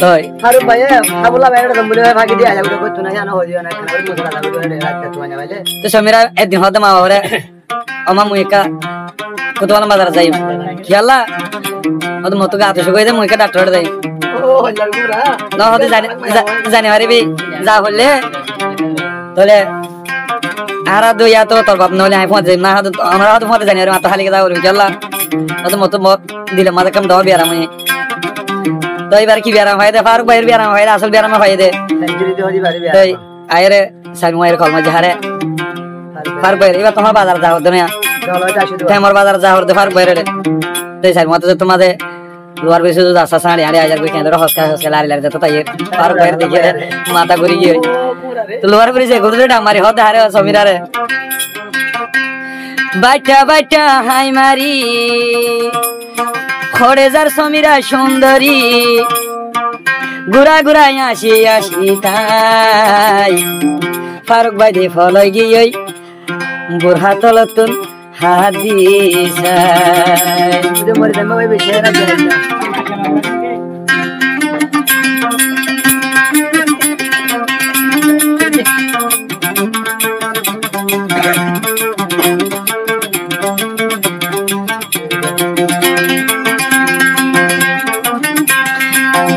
তাই ফারুক ভাই আবুল্লাহ ভাই এটা বলে ভাগি দিয়া যাবে কইতো না জানো হইও না খাবার মশলা দাও করে রাখতে তো না ভাইলে তো সমীরা একদিন হতে মা বাবারে আমা মুইকা কোতওয়ালা বাজার যাই খেলা হতে মতো গাতে শুকাই দে মুইকা ডাক্তার দেই ও লাগুরা না হতে জানি পারিবি যা বললে তাহলে আরা দুইয়া তো তোর বাপ নলে আই ফোন যাই না আমরা তো ফোন জানি আর মাথা খালি যা করবি খেলা হতে মতো মত দিলে মাথা কাম দাও বিয়ারা মুই তো এবার কি বিয়ারা হয় দে ফারুক ভাইয়ের বিয়ারা হয় আসল বিয়ারা হয় দে সেঞ্চুরি তো হদি পারবি তাই আয়রে সামি মায়ের কলমা জাহারে ফারুক ভাইয়ের এবার তোমার বাজার যাও দুনিয়া চলো এটা শুধু আমার বাজার যাও দে ফারুক ভাইয়ের তাই সামি মতো তোমাদের লোয়ার বেশি তো আসা সাড়ে 8,500 করে কেন্দ্র হসকা হসকা লারি লারি যেত তাই ফারুক ভাইয়ের দেখে মাথা ঘুরি গিয়ে তো লোয়ার বেশি ঘুরে ডামারি হতে হারে সমীরারে বাইটা বাইটা হাই মারি খড়ে যার সমীরা সুন্দরী গুড়া গুড়াই আসি আসি তাই ফারুক ভাই দে ফলই গিয়ে বুড়া তলতুন হাদিস যদি মরে যাবে ভাই বেশি না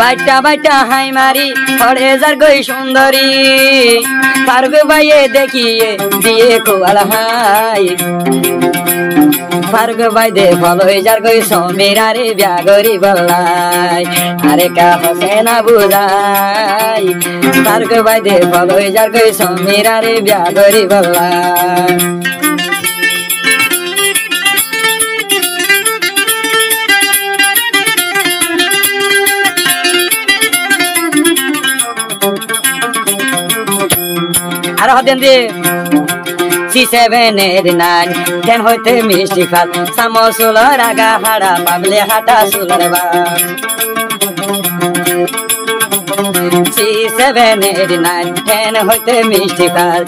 বাইটা বাইটা হাই মারি খড়ে যার গই সুন্দরী ফারুক ভাইয়ে দেখিয়ে দিয়ে কোয়াল হাই ফারুক ভাই দে ফলই যার গই সমীরা রে ব্যাগরি বললাই আরে কা হসে না বুঝাই ফারুক ভাই দে ফলই যার গই সমীরা রে ব্যাগরি বললাই আর হতেন দিয়ে C7 এর 9 10 হইতে মিষ্টি খাল সামসুলার আগা হাড়া পাবলে হাটা সুলার বা C7 এর 9 10 হইতে মিষ্টি খাল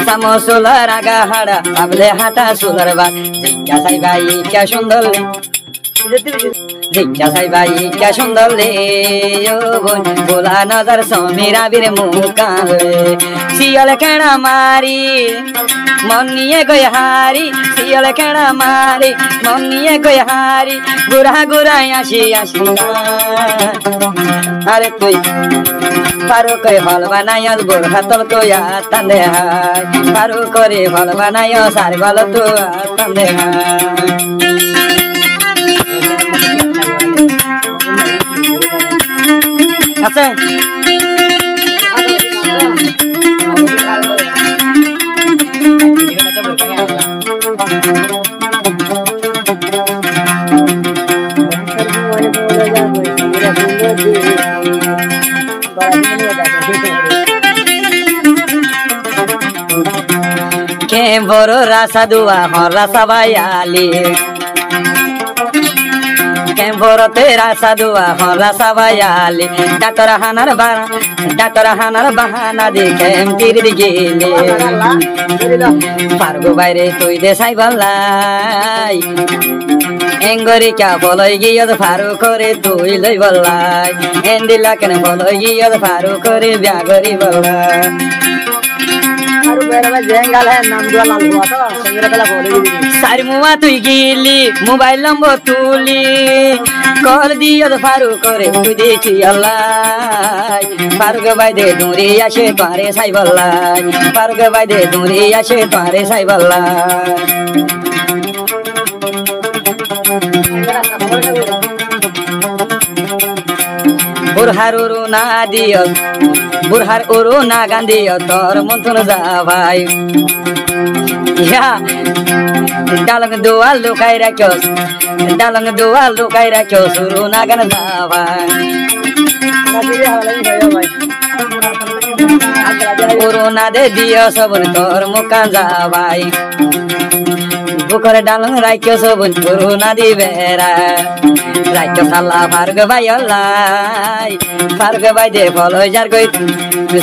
সামসুলার আগা হাড়া পাবলে হাটা সুলার বা জিজ্ঞা সাই ভাই কে সুন্দর জিজ্ঞা সাই ভাই কে সুন্দর লে ও বোন बोला नजर समीरा बीर मुकाले सियल केड़ा मारी मनिए गई हारी सियल केड़ा मारी मनिए गई हारी गुरा गुरा आशी आशी अरे तुई पारो कई हल बनाय गोरखा तल तो या तंदे हाय पारो करे हल बनाय सारे बाल तो तंदे हाय আছে কে বড় রাসা দুয়া হর রাসা বাইয়ালি ভরতে রাসা দুয়া হরা সাবায়ালি ডাক্তার হানার বাহানা দেখে তীর গেলে পারগো বাইরে তুই দেশাই বললাই এঙ্গরি কা বলই গিয়ে ফারু করে তুই লই বললাই এন্দিলা কেন বলই গিয়ে ফারু করে ব্যাগরি বললাই সারমুয়া তুই গিলি মোবাইল নম্বর তুলি কল দিয়ে ফারু করে তুই দেখি আল্লাহ ফারুক ভাই দে দূরে আসে তারে সাই বললাই ফারুক ভাই দে দূরে আসে তারে সাই বললাই বুরহার উরু না দিও বুরহার উরু না গান দিও তোর মন্থন যা ভাই ইয়া ডালং দোয়াল লুকাই রাখো ডালং দোয়াল লুকাই রাখো সুরু না গান যা ভাই উরু না দে দিও সবর তোর মুকান যা ভাই বুকরে ডালং রাইক্য সবুন করুণা দিবেরা রাইক্য সাল্লা ফারুক ভাই অল্লাই ফারুক ভাই দে ফল যার কই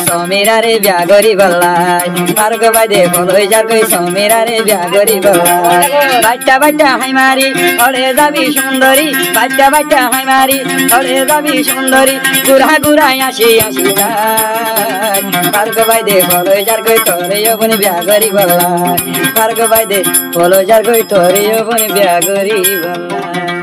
সমীরারে ব্যাগরি বল্লাই ফারুক ভাই দে ফল যার কই সমীরারে ব্যাগরি বল্লাই বাচ্চা বাচ্চা হাই মারি ওরে যাবি সুন্দরী বাচ্চা বাচ্চা হাই মারি ওরে যাবি সুন্দরী গুড়া গুড়াই আসি আসি যাই ফারুক ভাই দে ফল যার কই তোরে বনি ব্যাগরি বল্লাই ফারুক ভাই দে ফল যার কই তোরে বনি ব্যাগরি বল্লাই